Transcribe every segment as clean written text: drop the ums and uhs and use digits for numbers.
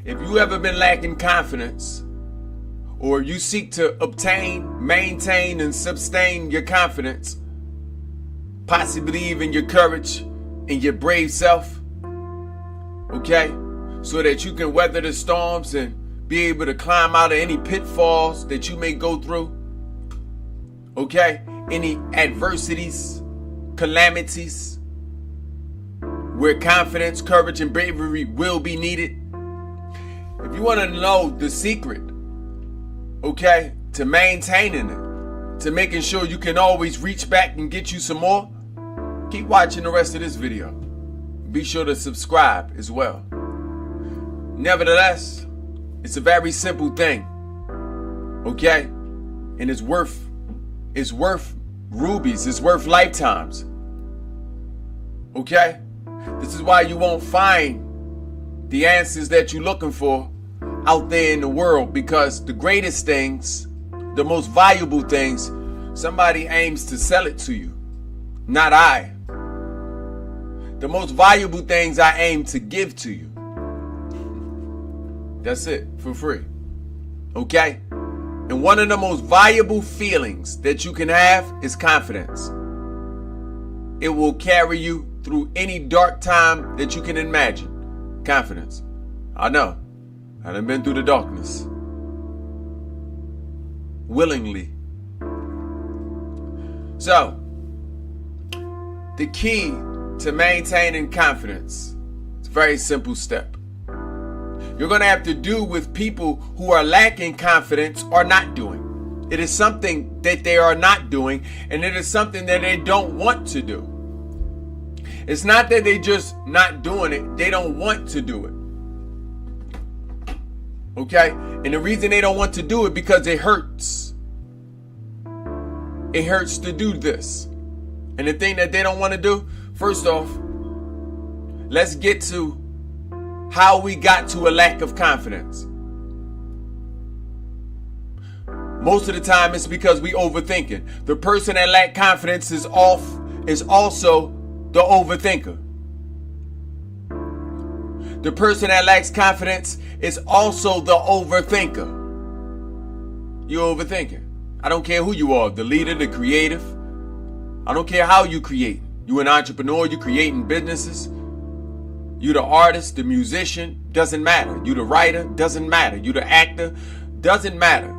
If you ever been lacking confidence, or you seek to obtain, maintain, and sustain your confidence, possibly even your courage and your brave self, okay, so that you can weather the storms and be able to climb out of any pitfalls that you may go through, okay, any adversities, calamities, where confidence, courage, and bravery will be needed. If you want to know the secret, okay, to maintaining it, to making sure you can always reach back and get you some more, keep watching the rest of this video. Be sure to subscribe as well. Nevertheless, it's a very simple thing, okay? And it's worth rubies, it's worth lifetimes, okay? This is why you won't find the answers that you're looking for out there in the world, because the greatest things, the most valuable things, somebody aims to sell it to you, not I. The most valuable things I aim to give to you. That's it, for free. Okay? And one of the most valuable feelings that you can have is confidence. It will carry you through any dark time that you can imagine. Confidence. I know. I done been through the darkness. Willingly. So, the key to maintaining confidence, it's a very simple step. You're going to have to do with people who are lacking confidence or not doing. It is something that they are not doing, and it is something that they don't want to do. It's not that they just not doing it, they don't want to do it. Okay? And the reason they don't want to do it because it hurts. It hurts to do this. And the thing that they don't want to do, first off, let's get to how we got to a lack of confidence. Most of the time it's because we overthinking. The person that lacks confidence is also the overthinker. The person that lacks confidence is also the overthinker. You're overthinking. I don't care who you are, the leader, the creative. I don't care how you create. You an entrepreneur, you creating businesses. You the artist, the musician, doesn't matter. You the writer, doesn't matter. You the actor, doesn't matter.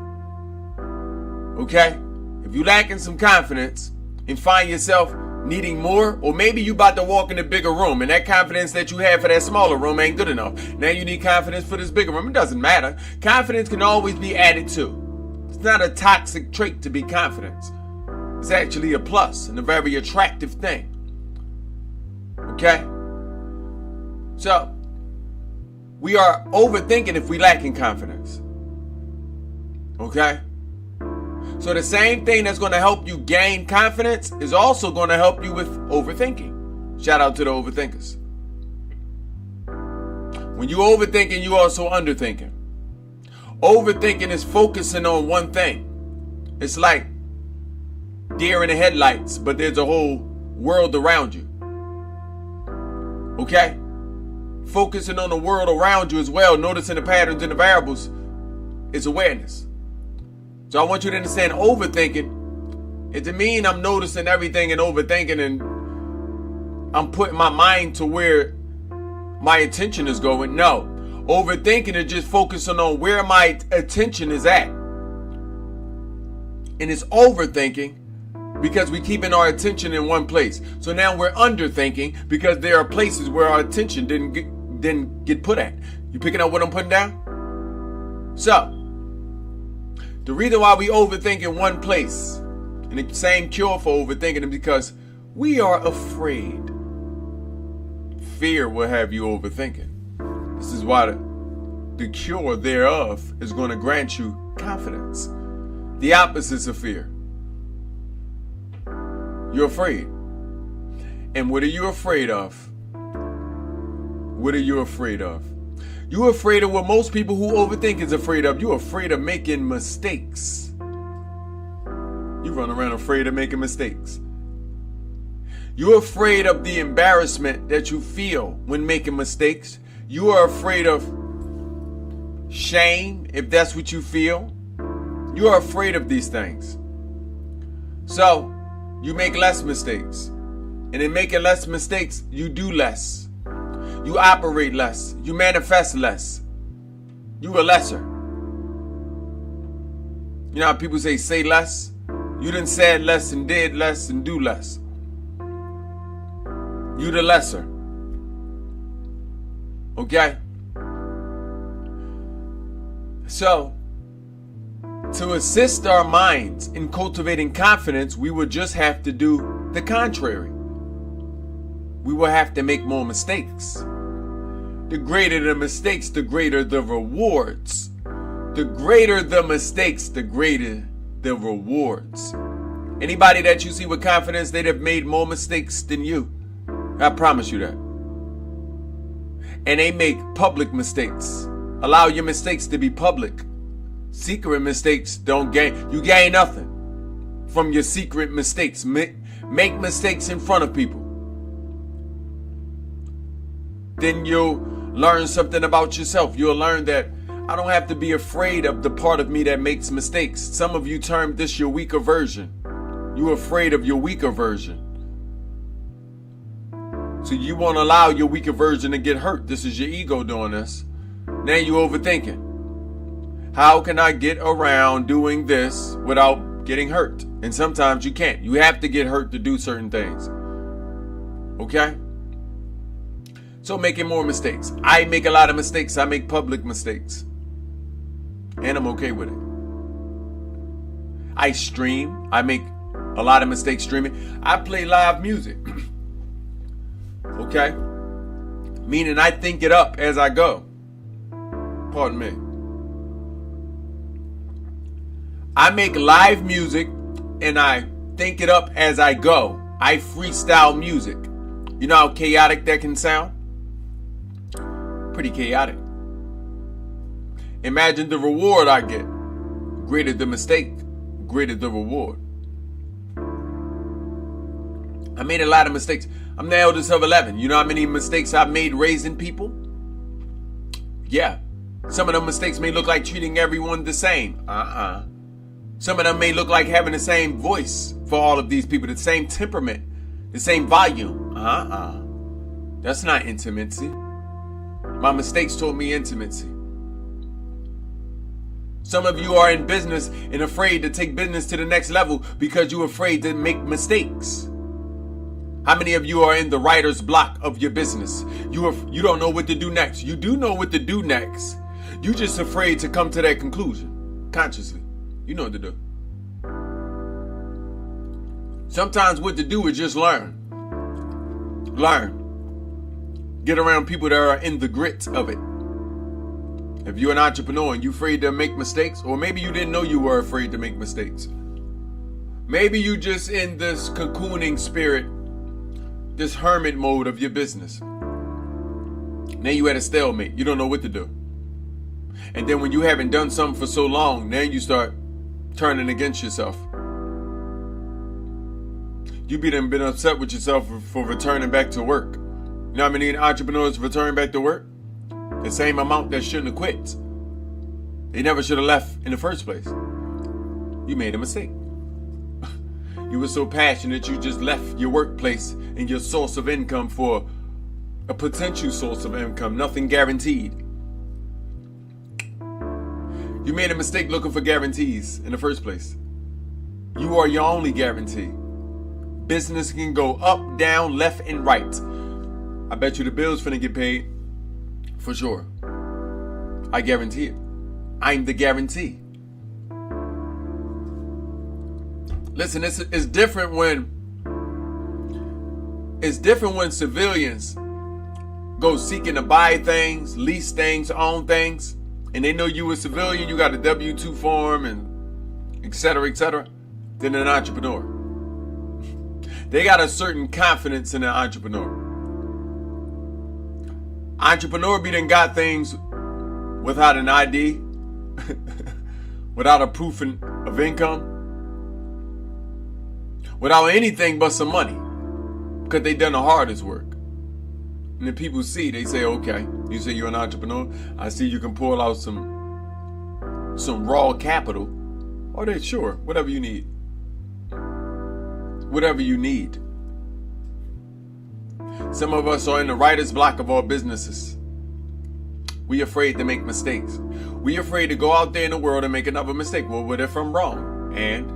Okay? If you lacking some confidence and find yourself needing more, or maybe you about to walk in a bigger room and that confidence that you had for that smaller room ain't good enough. Now you need confidence for this bigger room. It doesn't matter. Confidence can always be added to. It's not a toxic trait to be confident. It's actually a plus and a very attractive thing. Okay? So, we are overthinking if we lacking confidence. Okay? So the same thing that's going to help you gain confidence is also going to help you with overthinking. Shout out to the overthinkers. When you overthinking, you also underthinking. Overthinking is focusing on one thing. It's like deer in the headlights, but there's a whole world around you. Okay? Focusing on the world around you as well, noticing the patterns and the variables, is awareness. So I want you to understand overthinking. It doesn't mean I'm noticing everything and overthinking and I'm putting my mind to where my attention is going. No. Overthinking is just focusing on where my attention is at. And it's overthinking because we're keeping our attention in one place. So now we're underthinking because there are places where our attention didn't get put at. You picking up what I'm putting down? So, the reason why we overthink in one place, and the same cure for overthinking, is because we are afraid. Fear will have you overthinking. This is why the cure thereof is going to grant you confidence. The opposites of fear. You're afraid. And what are you afraid of? What are you afraid of? You're afraid of what most people who overthink is afraid of. You're afraid of making mistakes. You run around afraid of making mistakes. You're afraid of the embarrassment that you feel when making mistakes. You are afraid of shame, if that's what you feel. You are afraid of these things. So, you make less mistakes. And in making less mistakes, you do less. You operate less. You manifest less. You are lesser. You know how people say less? You done said less and did less and do less. You the lesser. Okay? So, to assist our minds in cultivating confidence, we would just have to do the contrary. We will have to make more mistakes. The greater the mistakes, the greater the rewards. The greater the mistakes, the greater the rewards. Anybody that you see with confidence, they'd have made more mistakes than you. I promise you that. And they make public mistakes. Allow your mistakes to be public. Secret mistakes don't gain. You gain nothing from your secret mistakes. Make mistakes in front of people. Then you'll learn something about yourself. You'll learn that I don't have to be afraid of the part of me that makes mistakes. Some of you termed this your weaker version. You're afraid of your weaker version. So you won't allow your weaker version to get hurt. This is your ego doing this. Now you're overthinking. How can I get around doing this without getting hurt? And sometimes you can't. You have to get hurt to do certain things. Okay? So making more mistakes. I make a lot of mistakes. I make public mistakes. And I'm okay with it. I stream. I make a lot of mistakes streaming. I play live music. Okay? Meaning I think it up as I go. Pardon me. I make live music and I think it up as I go. I freestyle music. You know how chaotic that can sound? Pretty chaotic. Imagine the reward I get. Greater the mistake, greater the reward. I made a lot of mistakes. I'm the eldest of 11. You know how many mistakes I've made raising people? Yeah. Some of them mistakes may look like treating everyone the same. Some of them may look like having the same voice for all of these people, the same temperament, the same volume. That's not intimacy. My mistakes taught me intimacy. Some of you are in business and afraid to take business to the next level because you're afraid to make mistakes. How many of you are in the writer's block of your business? You don't know what to do next. You do know what to do next. You're just afraid to come to that conclusion consciously. You know what to do. Sometimes what to do is just learn. Learn. Get around people that are in the grit of it. If you're an entrepreneur and you're afraid to make mistakes, or maybe you didn't know you were afraid to make mistakes. Maybe you just in this cocooning spirit, this hermit mode of your business. Now you at a stalemate. You don't know what to do. And then when you haven't done something for so long, now you start turning against yourself. You've been upset with yourself for returning back to work. You know how many entrepreneurs return back to work? The same amount that shouldn't have quit. They never should have left in the first place. You made a mistake. You were so passionate you just left your workplace and your source of income for a potential source of income. Nothing guaranteed. You made a mistake looking for guarantees in the first place. You are your only guarantee. Business can go up, down, left, and right. I bet you the bill's finna get paid. For sure. I guarantee it. I'm the guarantee. Listen, it's different when civilians go seeking to buy things, lease things, own things, and they know you a civilian, you got a W-2 form and et cetera, than an entrepreneur. They got a certain confidence in an entrepreneur. Entrepreneur be done got things without an ID, without a proof of income, without anything but some money, because they done the hardest work. And the people see, they say, okay, you say you're an entrepreneur, I see you can pull out some some raw capital, or they sure, whatever you need. Whatever you need. Some of us are in the writer's block of our businesses. We afraid to make mistakes. We afraid to go out there in the world and make another mistake. Well, what if I'm wrong? And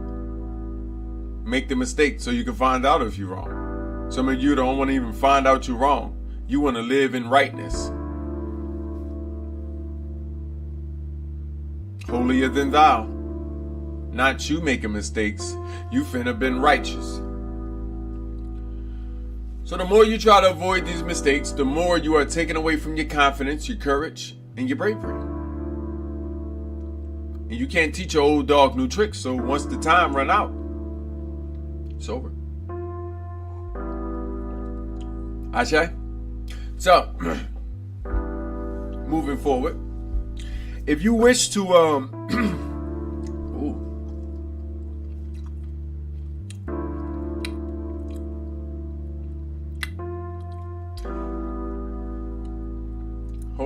make the mistake so you can find out if you're wrong. Some of you don't want to even find out you're wrong. You want to live in rightness. Holier than thou. Not you making mistakes. You finna been righteous. So the more you try to avoid these mistakes, the more you are taken away from your confidence, your courage, and your bravery. And you can't teach your old dog new tricks, so once the time run out, it's over. Ashe? So, moving forward, if you wish to, hold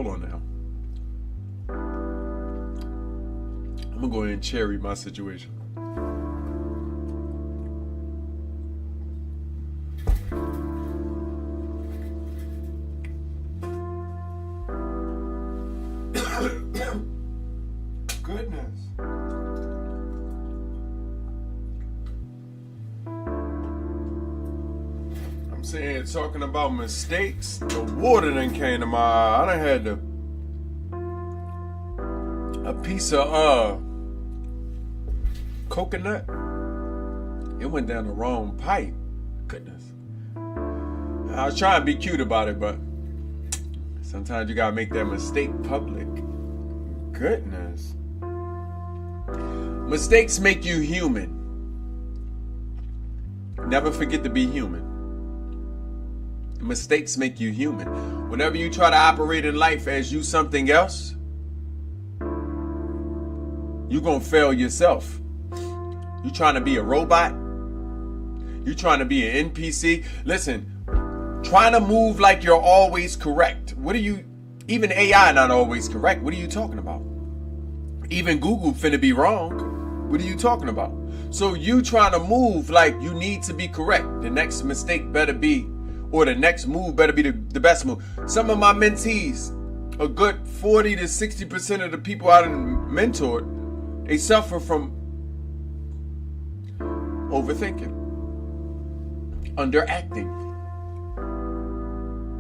on now. I'm gonna go ahead and cherry my situation. Goodness. I'm saying, talking about mistakes, the water done came to my eye. I done had a piece of coconut. It went down the wrong pipe. Goodness. I was trying to be cute about it, but sometimes you gotta make that mistake public. Goodness. Mistakes make you human. Never forget to be human. Mistakes make you human. Whenever you try to operate in life as you something else, you're gonna fail yourself. You trying to be a robot? You trying to be an NPC? Listen, trying to move like you're always correct. Even AI not always correct. What are you talking about? Even Google finna be wrong. What are you talking about? So you trying to move like you need to be correct. The next mistake better be, or the next move better be the best move. Some of my mentees, a good 40 to 60% of the people I done mentored, they suffer from overthinking, underacting.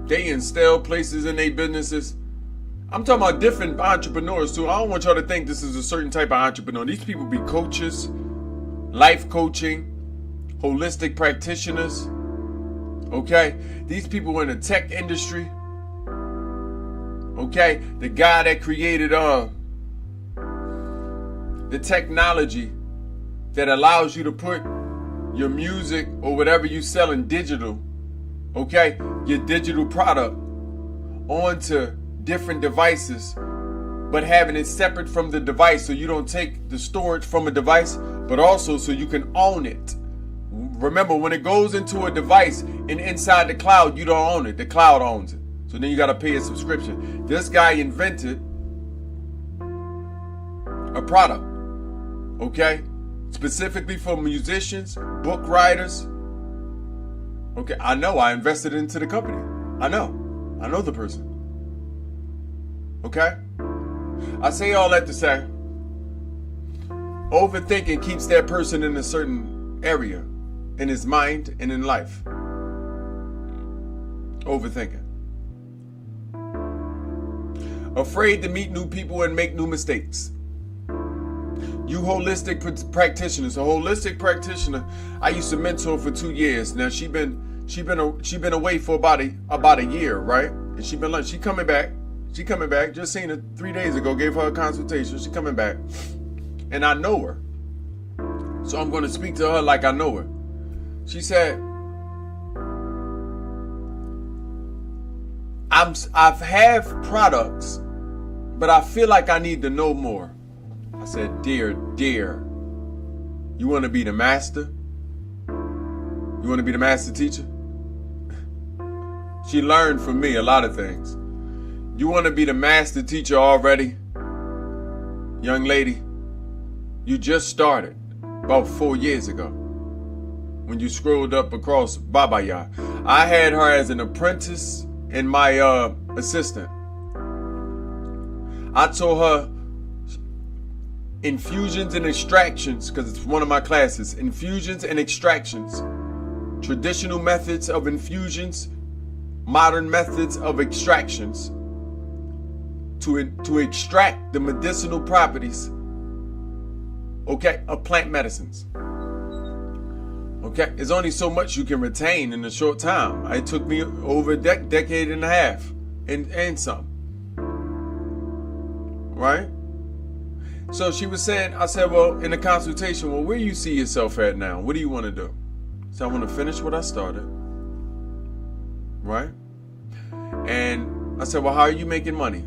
They in stale places in their businesses. I'm talking about different entrepreneurs too. I don't want y'all to think this is a certain type of entrepreneur. These people be coaches, life coaching, holistic practitioners. Okay? These people in the tech industry. Okay? The guy that created the technology that allows you to put your music or whatever you sell in digital, okay, your digital product onto different devices, but having it separate from the device so you don't take the storage from a device, but also so you can own it. Remember, when it goes into a device and inside the cloud, you don't own it. The cloud owns it. So then you got to pay a subscription. This guy invented a product, okay, specifically for musicians, book writers. Okay, I know. I invested into the company. I know the person. Okay? I say all that to say, overthinking keeps that person in a certain area in his mind and in life. Overthinking. Afraid to meet new people and make new mistakes. You holistic practitioners, a holistic practitioner, I used to mentor for 2 years. Now she been away for about a year, right? And she coming back. She coming back. Just seen her 3 days ago. Gave her a consultation. She coming back, and I know her, so I'm going to speak to her like I know her. She said, I've have products, but I feel like I need to know more. I said, dear, you want to be the master? You want to be the master teacher? She learned from me a lot of things. You want to be the master teacher already? young lady, you just started about 4 years ago when you scrolled up across Baba Yah. I had her as an apprentice and my assistant. I told her infusions and extractions, because it's one of my classes, infusions and extractions, traditional methods of infusions, modern methods of extractions, to extract the medicinal properties, okay, of plant medicines. Okay, there's only so much you can retain in a short time. It took me over a decade and a half and some. Right? So she was saying, I said, well, in the consultation, well, where do you see yourself at now? What do you want to do? So I want to finish what I started. Right? And I said, well, how are you making money?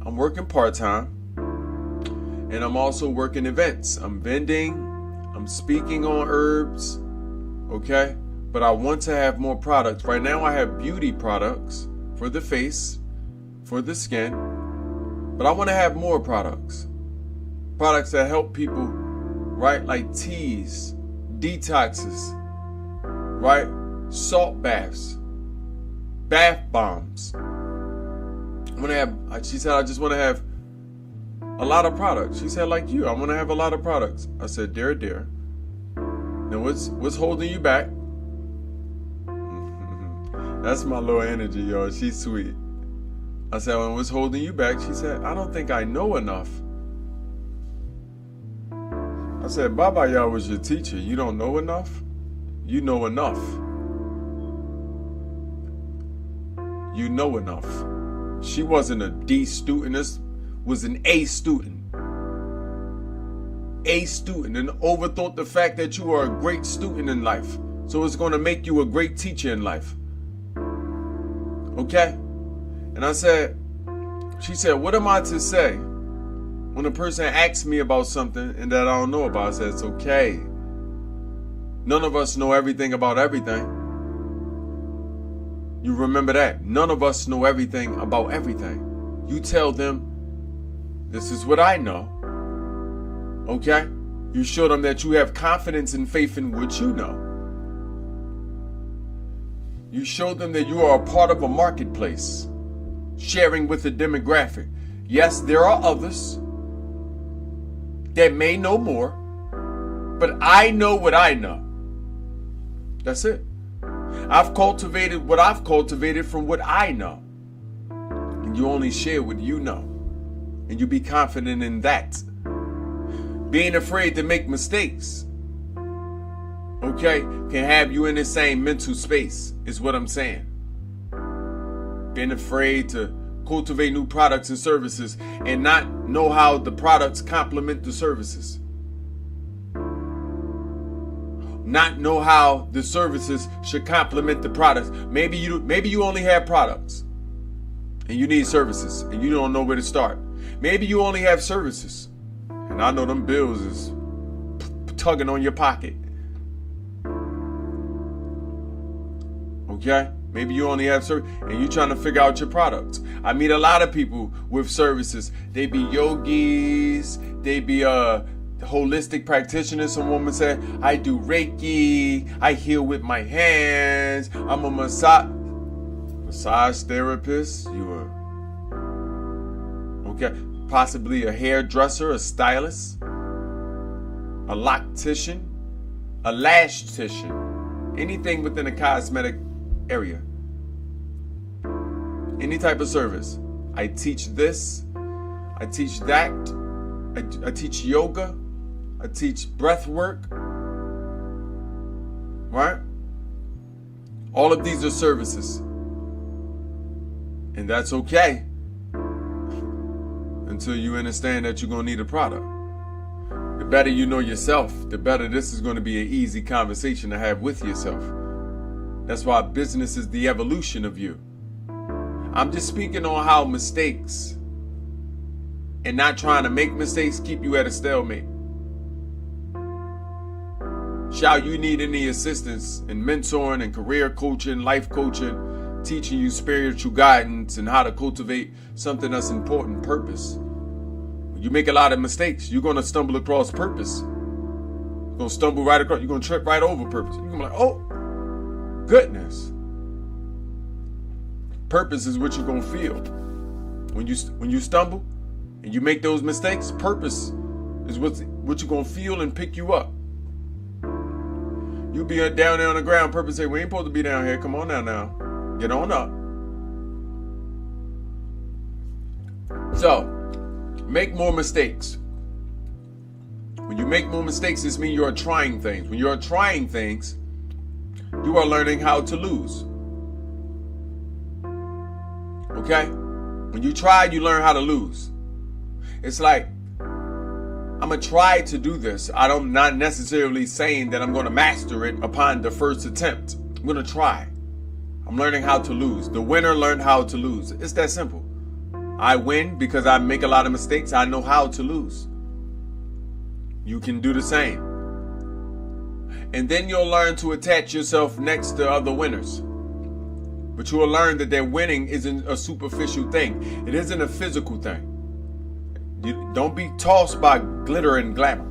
I'm working part-time. And I'm also working events. I'm vending. I'm speaking on herbs. Okay? But I want to have more products. Right now I have beauty products for the face, for the skin. But I want to have more products. Products that help people, right? Like teas, detoxes, right? Salt baths, bath bombs. I want to have, she said, I just want to have a lot of products. She said, like you, I want to have a lot of products. I said, dear. Now what's holding you back? That's my low energy, y'all. She's sweet. I said, well, what's holding you back? She said, I don't think I know enough. I said, Baba Yah was your teacher. You don't know enough? You know enough. You know enough. She wasn't a D student. This was an A student. A student, and overthought the fact that you are a great student in life. So it's going to make you a great teacher in life. Okay? And I said, she said, what am I to say when a person asks me about something and that I don't know about? I said, it's okay. None of us know everything about everything. You remember that. None of us know everything about everything. You tell them, this is what I know. Okay? You show them that you have confidence and faith in what you know. You show them that you are a part of a marketplace, sharing with the demographic. Yes, there are others that may know more, but I know what I know. That's it. I've cultivated what I've cultivated from what I know. And you only share what you know. And you be confident in that. Being afraid to make mistakes, okay, can have you in the same mental space, is what I'm saying. Being afraid to cultivate new products and services and not know how the products complement the services. Not know how the services should complement the products. Maybe you only have products and you need services and you don't know where to start. Maybe you only have services and I know them bills is tugging on your pocket. Okay? Maybe you only have service and you're trying to figure out your products. I meet a lot of people with services. They be yogis, they be holistic practitioners. Some woman said, I do Reiki, I heal with my hands, I'm a massage therapist. You are okay, possibly a hairdresser, a stylist, a loctician, a lashtician, anything within a cosmetic area, any type of service. I teach this, I teach that, I teach yoga, I teach breath work, right? All of these are services, and that's okay until you understand that you're going to need a product. The better you know yourself, the better this is going to be an easy conversation to have with yourself. That's why business is the evolution of you. I'm just speaking on how mistakes and not trying to make mistakes keep you at a stalemate. Shall you need any assistance in mentoring and career coaching, life coaching, teaching you spiritual guidance and how to cultivate something that's important, purpose? When you make a lot of mistakes, you're going to stumble across purpose. You're going to stumble right across. You're going to trip right over purpose. You're going to be like, oh, goodness. Purpose is what you're going to feel. When you stumble and you make those mistakes, purpose is what you're going to feel and pick you up. You'll be down there on the ground. Purpose say, we ain't supposed to be down here. Come on now. Get on up. So, make more mistakes. When you make more mistakes, this means you are trying things. When you are trying things, you are learning how to lose. Okay? When you try, you learn how to lose. It's like, I'm going to try to do this. I'm not necessarily saying that I'm going to master it upon the first attempt. I'm going to try. I'm learning how to lose. The winner learned how to lose. It's that simple. I win because I make a lot of mistakes. I know how to lose. You can do the same. And then you'll learn to attach yourself next to other winners. But you will learn that their winning isn't a superficial thing. It isn't a physical thing. You don't be tossed by glitter and glamour.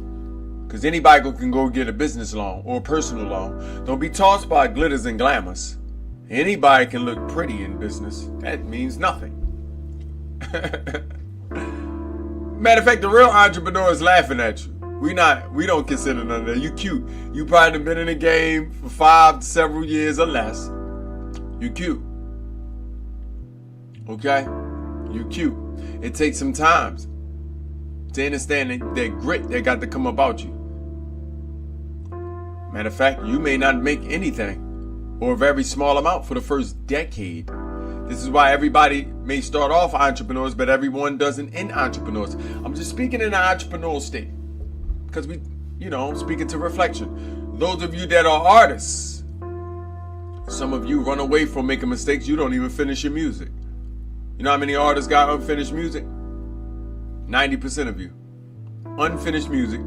Because anybody can go get a business loan or a personal loan. Don't be tossed by glitters and glamours. Anybody can look pretty in business. That means nothing. Matter of fact, the real entrepreneur is laughing at you. We don't consider none of that. You cute. You probably been in the game for 5 to several years or less. You cute. Okay? You cute. It takes some time to understand that grit that got to come about you. Matter of fact, you may not make anything or a very small amount for the first decade. This is why everybody may start off entrepreneurs, but everyone doesn't end entrepreneurs. I'm just speaking in an entrepreneurial state because speaking to reflection. Those of you that are artists, some of you run away from making mistakes. You don't even finish your music. You know how many artists got unfinished music? 90% of you. Unfinished music.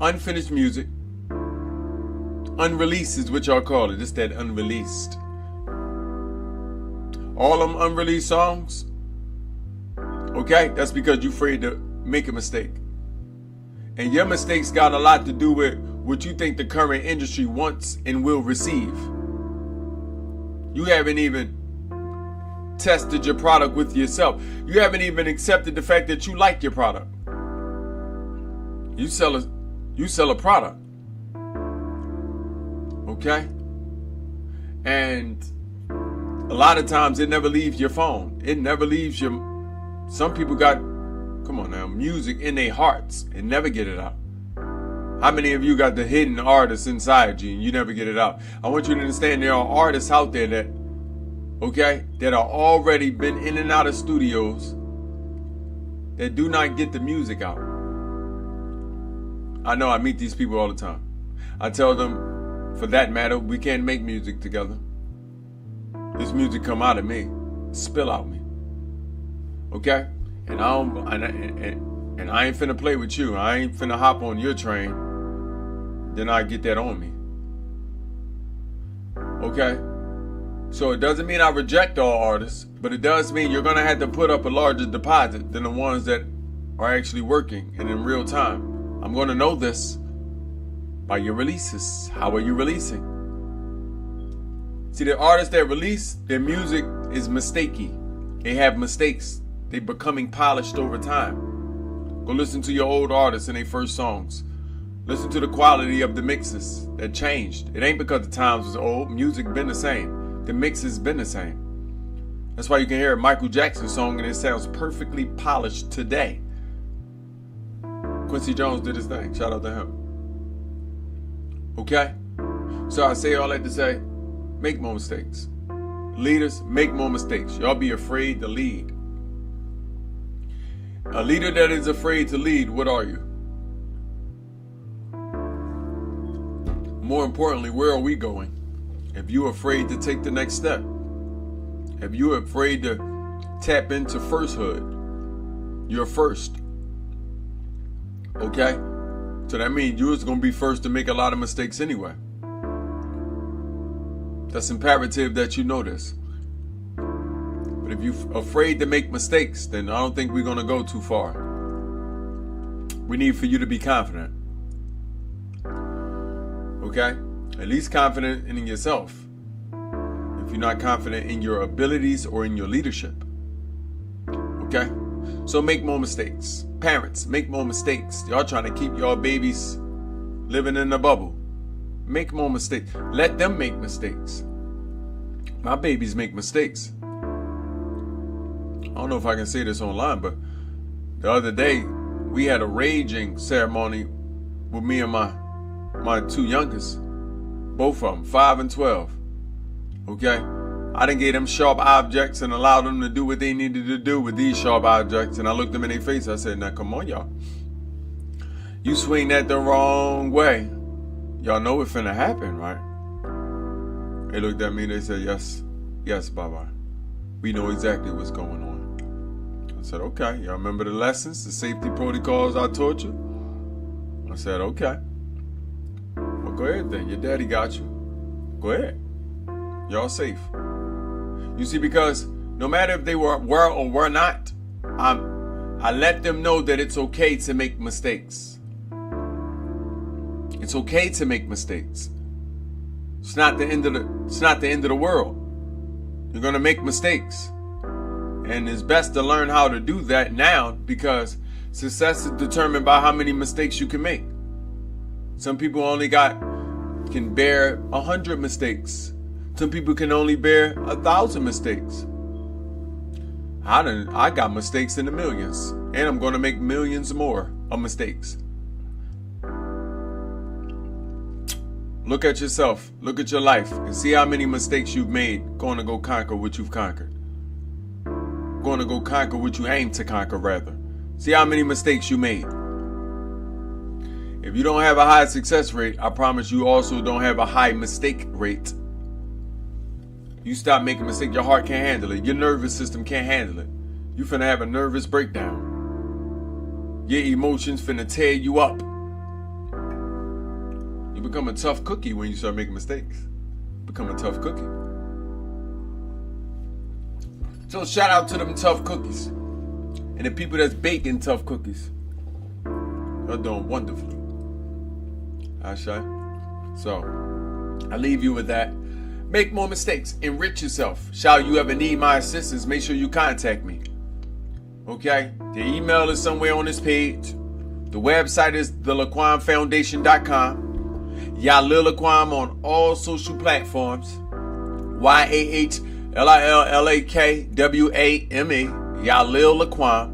Unfinished music. Unreleased is what y'all call it. It's that unreleased. All them unreleased songs. Okay? That's because you're afraid to make a mistake. And your mistakes got a lot to do with what you think the current industry wants and will receive. You haven't even tested your product with yourself. You haven't even accepted the fact that you like your product. You sell a product. Okay? And a lot of times it never leaves your phone. It never leaves your... Some people got, come on now, music in their hearts and never get it out. How many of you got the hidden artists inside you and you never get it out? I want you to understand there are artists out there that are already been in and out of studios that do not get the music out. I know I meet these people all the time. I tell them, for that matter, we can't make music together. This music come out of me, spill out me. Okay? And I ain't finna play with you. I ain't finna hop on your train. Then I get that on me. Okay? So it doesn't mean I reject all artists, but it does mean you're gonna have to put up a larger deposit than the ones that are actually working and in real time. I'm gonna know this by your releases. How are you releasing? See, the artists that release, their music is mistakey. They have mistakes. They're becoming polished over time. Go listen to your old artists and their first songs. Listen to the quality of the mixes that changed. It ain't because the times was old. Music been the same. The mix has been the same. That's why you can hear a Michael Jackson song and it sounds perfectly polished today. Quincy Jones did his thing. Shout out to him. Okay? So I say all that to say, make more mistakes. Leaders, make more mistakes. Y'all be afraid to lead. A leader that is afraid to lead, what are you? More importantly, where are we going? If you're afraid to take the next step, if you're afraid to tap into firsthood, you're first. Okay? So that means you're going to be first to make a lot of mistakes anyway. That's imperative that you know this. But if you're afraid to make mistakes, then I don't think we're going to go too far. We need for you to be confident. Okay? At least confident in yourself. If you're not confident in your abilities or in your leadership. Okay? So make more mistakes. Parents, make more mistakes. Y'all trying to keep y'all babies living in a bubble. Make more mistakes. Let them make mistakes. My babies make mistakes. I don't know if I can say this online, but the other day we had a raging ceremony with me and my two youngest. Both of them, 5 and 12. Okay? I done gave them sharp objects and allowed them to do what they needed to do with these sharp objects. And I looked them in their face. I said, now come on, y'all. You swing that the wrong way. Y'all know what's finna happen, right? They looked at me and they said, yes, Baba. We know exactly what's going on. I said, okay. Y'all remember the lessons, the safety protocols I taught you? I said, okay. Well, go ahead then. Your daddy got you. Go ahead. Y'all safe. You see, because no matter if they were or were not, I let them know that it's okay to make mistakes. It's okay to make mistakes. It's not the end of the world. You're gonna make mistakes. And it's best to learn how to do that now, because success is determined by how many mistakes you can make. Some people only can bear 100 mistakes. Some people can only bear 1,000 mistakes. I got mistakes in the millions, and I'm going to make millions more of mistakes. Look at yourself, look at your life, and see how many mistakes you've made going to go conquer what you've conquered. Going to go conquer what you aim to conquer, rather. See how many mistakes you made. If you don't have a high success rate, I promise you also don't have a high mistake rate. You stop making mistakes, your heart can't handle it. Your nervous system can't handle it. You finna have a nervous breakdown. Your emotions finna tear you up. You become a tough cookie when you start making mistakes. Become a tough cookie. So shout out to them tough cookies. And the people that's baking tough cookies. They're doing wonderfully. So, I leave you with that. Make more mistakes. Enrich yourself. Shall you ever need my assistance, make sure you contact me. Okay? The email is somewhere on this page. The website is thelaquamefoundation.com. YAHLIL Lakwame on all social platforms. YAHLIL Lakwame. YAHLIL Lakwame.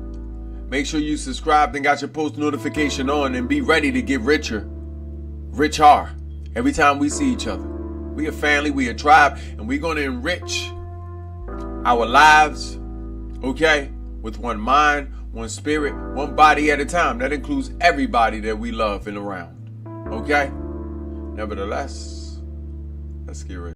Make sure you subscribed and got your post notification on, and be ready to get richer. Richer. Every time we see each other. We a family, we a tribe, and we're going to enrich our lives, okay, with one mind, one spirit, one body at a time. That includes everybody that we love and around, okay? Nevertheless, let's get ready.